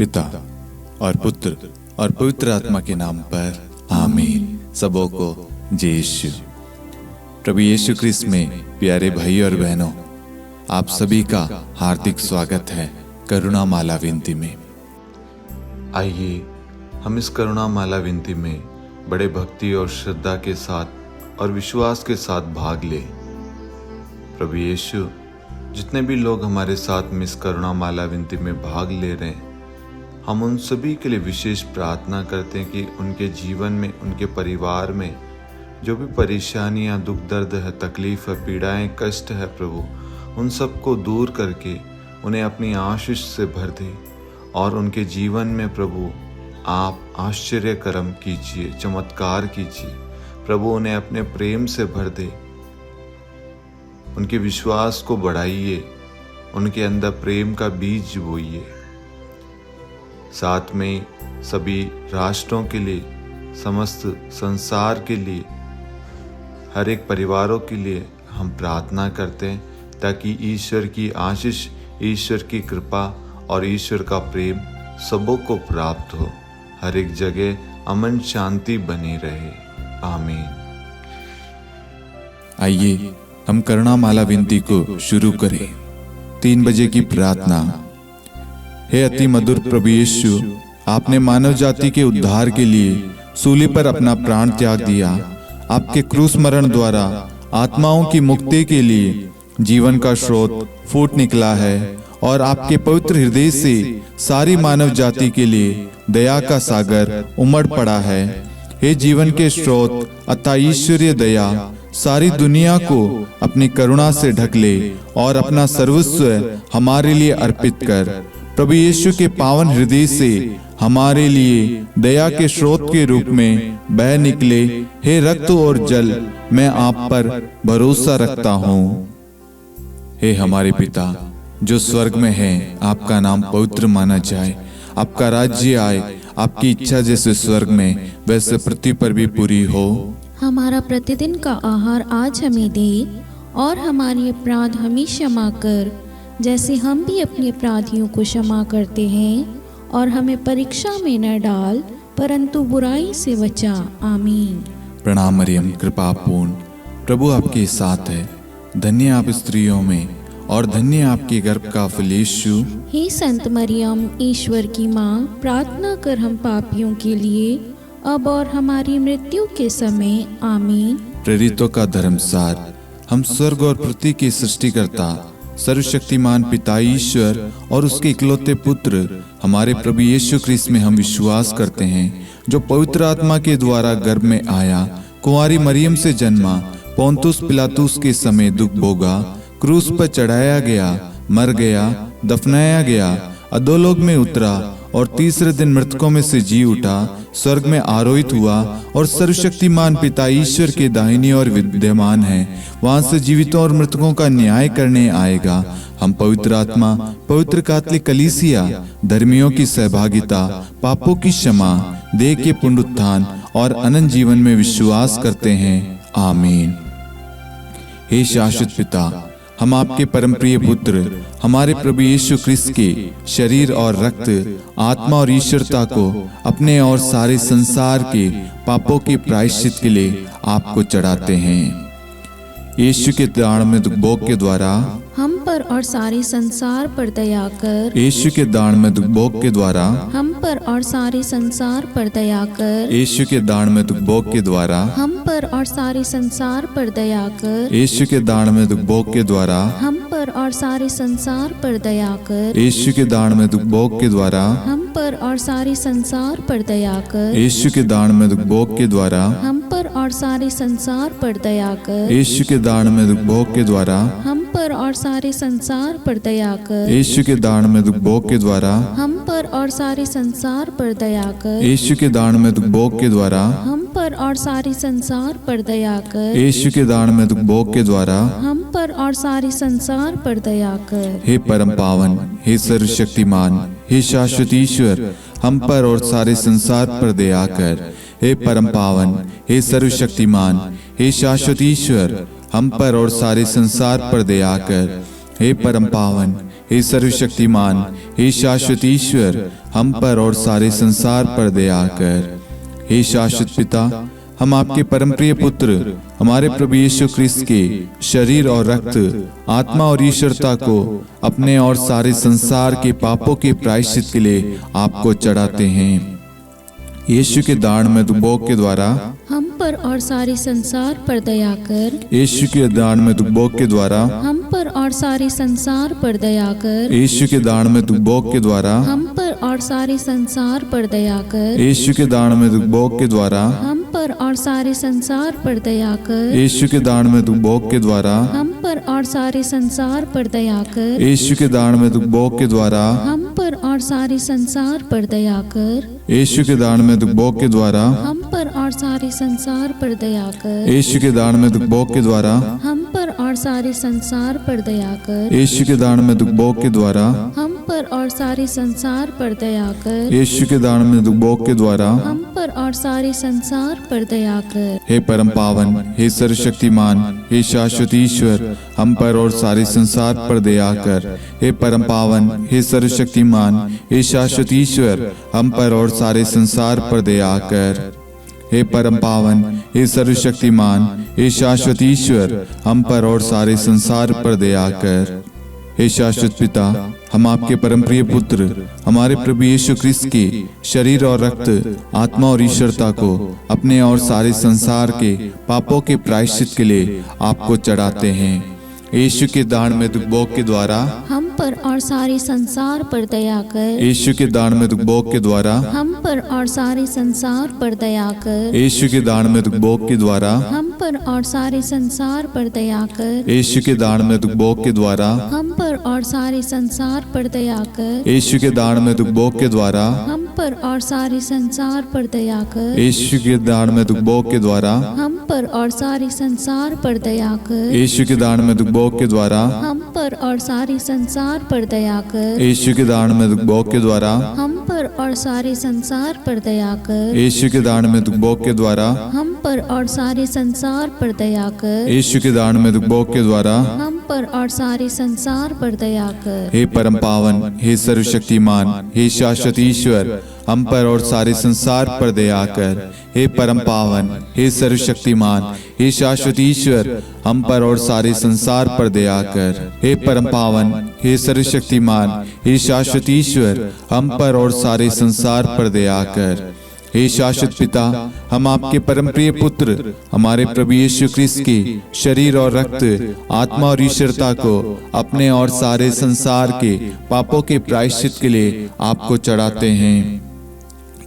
पिता और पुत्र और पवित्र आत्मा के नाम पर आमीन। सबों को जय यीशु। प्रभु यीशु क्रिस्त में प्यारे भाई और बहनों, आप सभी का हार्दिक स्वागत है करुणा माला विनती में। आइए हम इस करुणा माला विनती में बड़े भक्ति और श्रद्धा के साथ और विश्वास के साथ भाग ले। प्रभु यीशु, जितने भी लोग हमारे साथ में इस करुणा माला विनती में भाग ले रहे हैं, हम उन सभी के लिए विशेष प्रार्थना करते हैं कि उनके जीवन में, उनके परिवार में जो भी परेशानियां, दुख दर्द है, तकलीफ है, पीड़ाएं, कष्ट है, प्रभु उन सबको दूर करके उन्हें अपनी आशीष से भर दे और उनके जीवन में प्रभु आप आश्चर्य कर्म कीजिए, चमत्कार कीजिए। प्रभु उन्हें अपने प्रेम से भर दे, उनके विश्वास को बढ़ाइए, उनके अंदर प्रेम का बीज बोइए। साथ में सभी राष्ट्रों के लिए, समस्त संसार के लिए, हर एक परिवारों के लिए हम प्रार्थना करते हैं ताकि ईश्वर की आशीष, ईश्वर की कृपा और ईश्वर का प्रेम सबों को प्राप्त हो। हर एक जगह अमन शांति बनी रहे। आमीन। आइए हम करुणा माला विनती को शुरू करें। 3 बजे की प्रार्थना। हे अति मधुर प्रभु यीशु, आपने मानव जाति के उद्धार के लिए सूली पर अपना प्राण त्याग दिया। आपके क्रूस मरण द्वारा आत्माओं की मुक्ति के लिए जीवन का स्रोत फूट निकला है और आपके पवित्र हृदय से सारी मानव जाति के लिए दया का सागर उमड़ पड़ा है। हे जीवन के स्रोत अतः ईश्वरीय दया, सारी दुनिया को अपनी करुणा से ढक ले और अपना सर्वस्व हमारे लिए अर्पित कर। प्रभु यीशु के पावन हृदय से हमारे लिए दया के स्रोत के रूप में बह निकले। हे रक्त और जल, मैं आप पर भरोसा रखता हूँ। हे हमारे पिता जो स्वर्ग में है, आपका नाम पवित्र माना जाए, आपका राज्य आए, आपकी इच्छा जैसे स्वर्ग में वैसे पृथ्वी पर भी पूरी हो। हमारा प्रतिदिन का आहार आज हमें दे और हमारे अपराध हमें क्षमा कर, जैसे हम भी अपने अपराधियों को क्षमा करते हैं, और हमें परीक्षा में न डाल परंतु बुराई से बचा। आमीन। प्रणाम मरियम, कृपा पूर्ण, प्रभु आपके साथ है। धन्य आप स्त्रियों में और धन्य आपके गर्भ का फल यीशु। हे संत मरियम, ईश्वर की माँ, प्रार्थना कर हम पापियों के लिए अब और हमारी मृत्यु के समय। आमीन। प्रेरितों का धर्मसार। हम स्वर्ग और पृथ्वी के सृष्टिकर्ता सर्वशक्तिमान पिता ईश्वर और उसके इकलौते पुत्र हमारे प्रभु यीशु क्रिस्त में हम विश्वास करते हैं, जो पवित्र आत्मा के द्वारा गर्भ में आया, कुंवारी मरियम से जन्मा, पोंतुस पिलातुस के समय दुख भोगा, क्रूस पर चढ़ाया गया, मर गया, दफनाया गया, अधोलोक में उतरा और तीसरे दिन मृतकों में से जी उठा, स्वर्ग में आरोहित हुआ और सर्वशक्तिमान पिता ईश्वर के दाहिनी ओर विद्यमान है। वहां से जीवितों और मृतकों का न्याय करने आएगा। हम पवित्र आत्मा, पवित्र कैथोलिक कलीसिया, धर्मियों की सहभागिता, पापों की क्षमा, देह के पुनरुत्थान और अनंत जीवन में विश्वास करते हैं। आमीन। हे शाश्वत पिता, हम आपके परम प्रिय पुत्र हमारे प्रभु यीशु क्रिस्त के शरीर और रक्त, आत्मा और ईश्वरता को अपने और सारे संसार के पापों के प्रायश्चित के लिए आपको चढ़ाते हैं। यीशु के दान भोग के द्वारा हम पर और सारे संसार पर दया कर। यीशु के दान में भोग के द्वारा हम पर और सारे संसार पर दया कर। यीशु के दान में भोग के द्वारा हम पर और सारे संसार पर दया कर। यीशु के दान में भोग के द्वारा हम पर और सारे संसार पर दया कर। यीशु के दान में भोग के द्वारा हम पर और सारे संसार पर दया कर। यीशु के दान में भोग के द्वारा हम पर और सारे संसार पर दया कर। यीशु के दान में भोग के द्वारा हम पर और सारे संसार पर दया कर। यीशु के दान में भोग के द्वारा हम पर और सारे संसार पर दया कर। यीशु के दान में भोग के द्वारा हम पर और सारे संसार पर दया कर। यीशु के दान में भोग के द्वारा हम पर और सारे संसार पर दया कर। हे परम पावन, हे सर्वशक्तिमान, हे शाश्वत ईश्वर, हम पर और सारे संसार पर दया कर। हे परम पावन, हे सर्वशक्तिमान, हे शाश्वत ईश्वर, हम पर और सारे संसार पर दया कर। हे परम पावन, हे सर्वशक्तिमान, हे शाश्वत ईश्वर, हम पर और सारे संसार पर दया कर। हे शाश्वत पिता, हम आपके परम प्रिय पुत्र हमारे प्रभु यीशु ख्रिस्त के शरीर और रक्त, आत्मा और ईश्वरता को अपने और सारे संसार के पापों के प्रायश्चित के लिए आपको चढ़ाते हैं। यीशु के दान में भोग के द्वारा हम पर और सारे संसार पर दया कर। यीशु के दान में भोग के द्वारा हम पर और सारे संसार पर दया कर। यीशु के दान में भोग के द्वारा हम पर और सारे संसार पर दया कर। यीशु के दान में भोग के द्वारा हम पर और सारे संसार पर दया कर। यीशु के दान में भोग के द्वारा हम पर और सारे संसार पर दया कर। यीशु के दान में भोग के द्वारा हम पर और सारे संसार पर दया कर। यीशु के दान में भोग के द्वारा हम पर और सारे संसार पर दया कर। यीशु के दान में भोग के द्वारा हम पर और सारे संसार पर दया कर। यीशु के दान में भोग के द्वारा हम पर और सारे संसार पर दया कर। यीशु के दान में भोग के द्वारा हम पर और सारे संसार पर दया कर। हे परम पावन, हे सर्वशक्तिमान, हे शाश्वत ईश्वर, हम पर और सारे संसार पर दया कर। हे परम पावन, हे सर्वशक्तिमान, हे शाश्वत ईश्वर, हम पर और सारे संसार पर दया कर। हे परम पावन, हे सर्वशक्तिमान, हे शाश्वत ईश्वर, हम पर और सारे संसार पर दया कर। हे शाश्वत पिता, हम आपके परम प्रिय पुत्र हमारे प्रभु यीशु ख्रिस्त के शरीर और रक्त, आत्मा और ईश्वरता को अपने और सारे संसार के पापों के प्रायश्चित के लिए आपको चढ़ाते हैं। यीशु के दान में भोग के द्वारा हम पर और सारे संसार पर दया कर। यीशु के दान में भोग के द्वारा हम पर और सारे संसार पर दया कर। यीशु के दान में भोग के द्वारा हम पर और सारे संसार पर दया कर। यीशु के दान में भोग के द्वारा हम पर और सारे संसार पर दया कर। यीशु के दान में भोग के द्वारा हम पर और सारे संसार पर दया कर। यीशु के दान में भोग के द्वारा हम पर और सारे संसार पर दया कर। यीशु के दान में भोग के द्वारा हम पर और सारे संसार पर दया कर। यीशु के दान में भोग के द्वारा हम पर और सारे संसार पर दया कर। यीशु के दान में भोग के द्वारा हम पर और सारे संसार पर दया कर। यीशु के दान में भोग के द्वारा हम पर और सारे संसार पर दया कर। हे परम पावन, हे सर्वशक्तिमान, हे शाश्वत ईश्वर, हम पर और सारे संसार पर दया कर। हे परम पावन, हे सर्वशक्तिमान, हे शाश्वत ईश्वर, हम पर और सारे संसार पर दया कर। हे परम पावन, हे सर्वशक्तिमान, हे शाश्वत ईश्वर, हम पर और सारे संसार पर दया कर। हे शाश्वत पिता, हम आपके परम प्रिय पुत्र हमारे प्रभु यीशु ख्रिस्त के शरीर और रक्त, आत्मा और ईश्वरता को अपने और सारे संसार के पापों के प्रायश्चित के लिए आपको चढ़ाते हैं।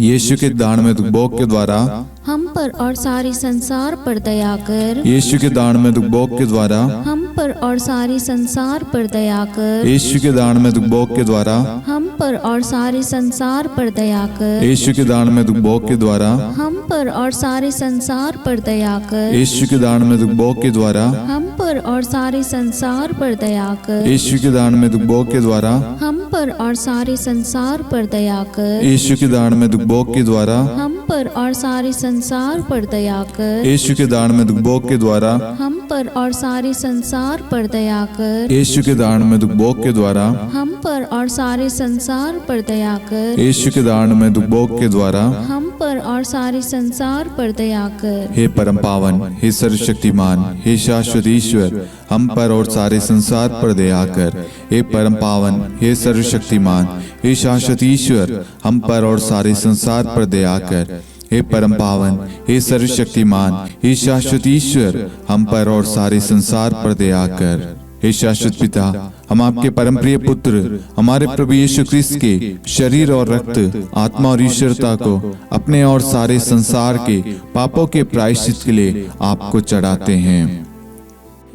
यीशु के दान में भोग के द्वारा हम पर और सारे संसार पर दया कर। यीशु के दान में भोग के द्वारा हम पर और सारे संसार पर दया कर। यीशु के दान में भोग के द्वारा हम पर और सारे संसार पर दया कर। यीशु के दान में भोग के द्वारा हम पर और सारे संसार पर दया कर। यीशु के दान में भोग के द्वारा हम पर और सारे संसार पर दया कर। यीशु के दान में भोग के द्वारा हम पर और सारे संसार पर दया कर। यीशु के दान में भोग के द्वारा हम पर और सारे संसार पर दया कर। यीशु के दान में भोग के द्वारा हम पर और सारे संसार पर दया कर। यीशु के दान में भोग के द्वारा हम पर और सारे संसार पर दया कर। यीशु के दान में भोग के द्वारा हम पर और सारे संसार पर दया कर। हे परम पावन, हे सर्वशक्तिमान, हे शाश्वत ईश्वर, हम पर और सारे संसार पर दया कर। हे परम पावन, हे सर्वशक्तिमान, हे शाश्वत ईश्वर, हम पर और सारे संसार पर दया कर। हे परम पावन, हे सर्वशक्तिमान, हे शाश्वत ईश्वर, हम पर और सारे संसार पर दया कर। हे शाश्वत पिता, हम आपके परम प्रिय पुत्र हमारे प्रभु यीशु ख्रिस्त के शरीर और रक्त, आत्मा और ईश्वरता को अपने और सारे संसार के पापों के प्रायश्चित के लिए आपको चढ़ाते हैं।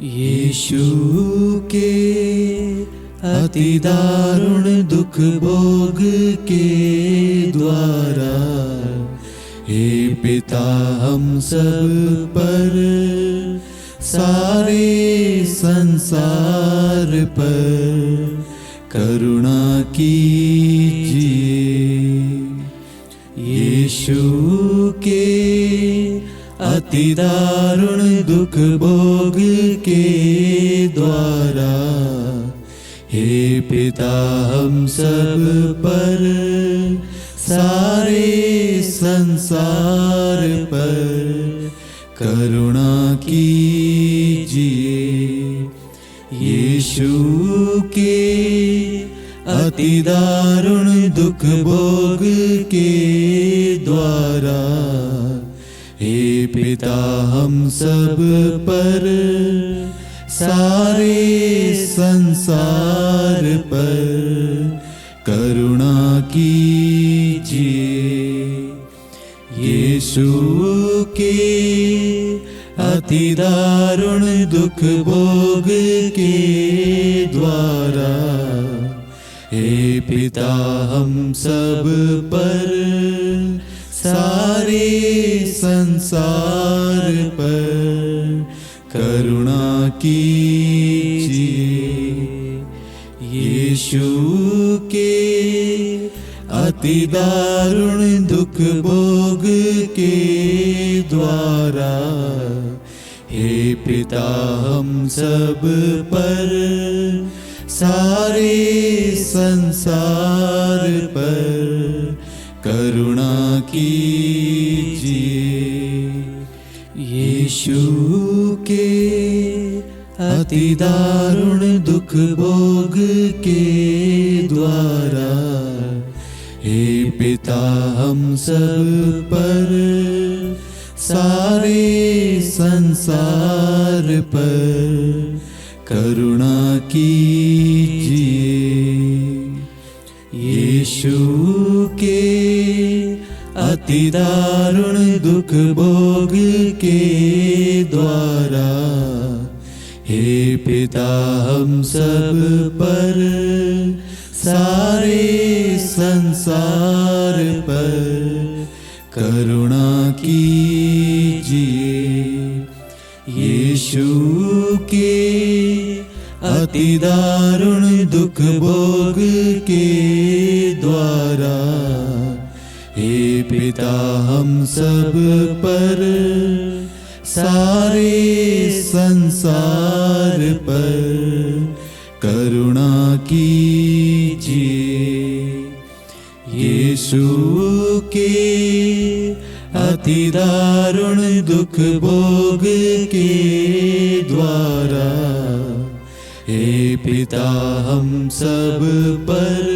यीशु के अति दारुण दुख भोग के द्वारा हे पिता हम सब पर, सारे संसार पर करुणा कीजिए। यीशु के अति दारुण दुख भोग के द्वारा हे पिता हम सब पर, सारे संसार पर करुणा कीजिए। यीशु के अति दारुण दुख भोग के द्वारा, हे पिता हम सब पर, सारे संसार पर करुणा कीजिए। यीशु के अति दारुण दुख भोग के द्वारा, हे पिता हम सब पर, सारे संसार पर करुणा कीजिए। यीशु के अति दारुण दुख भोग के द्वारा, हे पिता हम सब पर, सारे संसार पर करुणा कीजिए। यीशु के अति दारुण दुख भोग के द्वारा, हे पिता हम सब पर, सारे संसार पर करुणा कीजिए। यीशु के अति दारुण दुख भोग के द्वारा, हे पिता हम सब पर, सारे संसार पर करुणा कीजिए। यीशु के अति दारुण दुख भोग के द्वारा, हे पिता हम सब पर, सारे संसार पर करुणा कीजिए। यीशु के अति दारुण दुख भोग के द्वारा, हे पिता हम सब पर,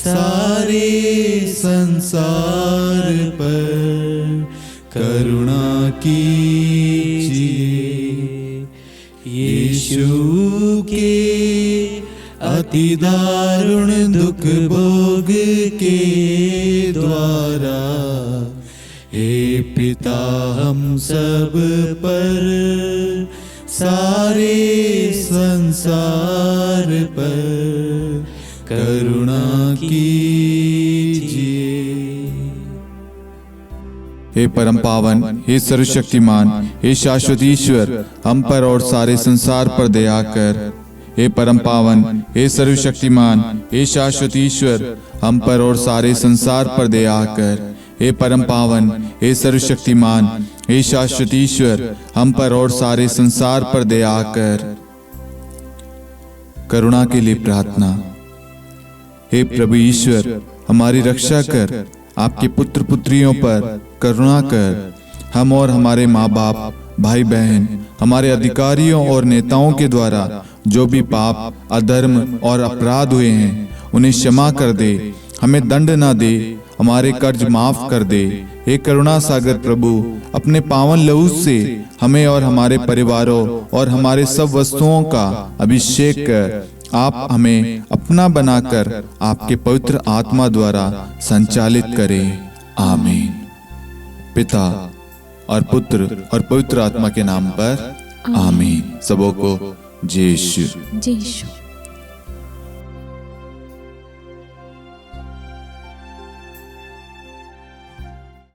सारे संसार पर करुणा कीजिए। यीशु के अति दारुण दुख भोग के द्वारा, हे पिता हम सब पर, सारे संसार पर करुणा कीजिए। हे परम पावन, हे सर्वशक्तिमान, हे शाश्वत ईश्वर, हम पर और सारे संसार पर दया कर। हे परम पावन, हे सर्वशक्तिमान, हे शाश्वत ईश्वर, हम पर और सारे संसार पर दया कर। हे परम पावन, हे सर्वशक्तिमान, हे शाश्वत ईश्वर, हम पर और सारे संसार पर दया कर। करुणा के लिए प्रार्थना। हे प्रभु ईश्वर, हमारी रक्षा कर, आपके पुत्र पुत्रियों पर करुणा कर। हम और हमारे माँ बाप, भाई बहन, हमारे अधिकारियों और नेताओं के द्वारा जो भी पाप, अधर्म और अपराध हुए हैं, उन्हें क्षमा कर दे। हमें दंड ना दे, हमारे कर्ज माफ कर दे। हे करुणा सागर प्रभु, अपने पावन लहू से हमें और हमारे परिवारों और हमारे सब वस्तुओं का अभिषेक कर। आप हमें अपना बनाकर आपके पवित्र आत्मा द्वारा संचालित करें। आमीन। पिता और पुत्र और पवित्र आत्मा के नाम पर आमीन। सबों को जय यीशु। जय यीशु।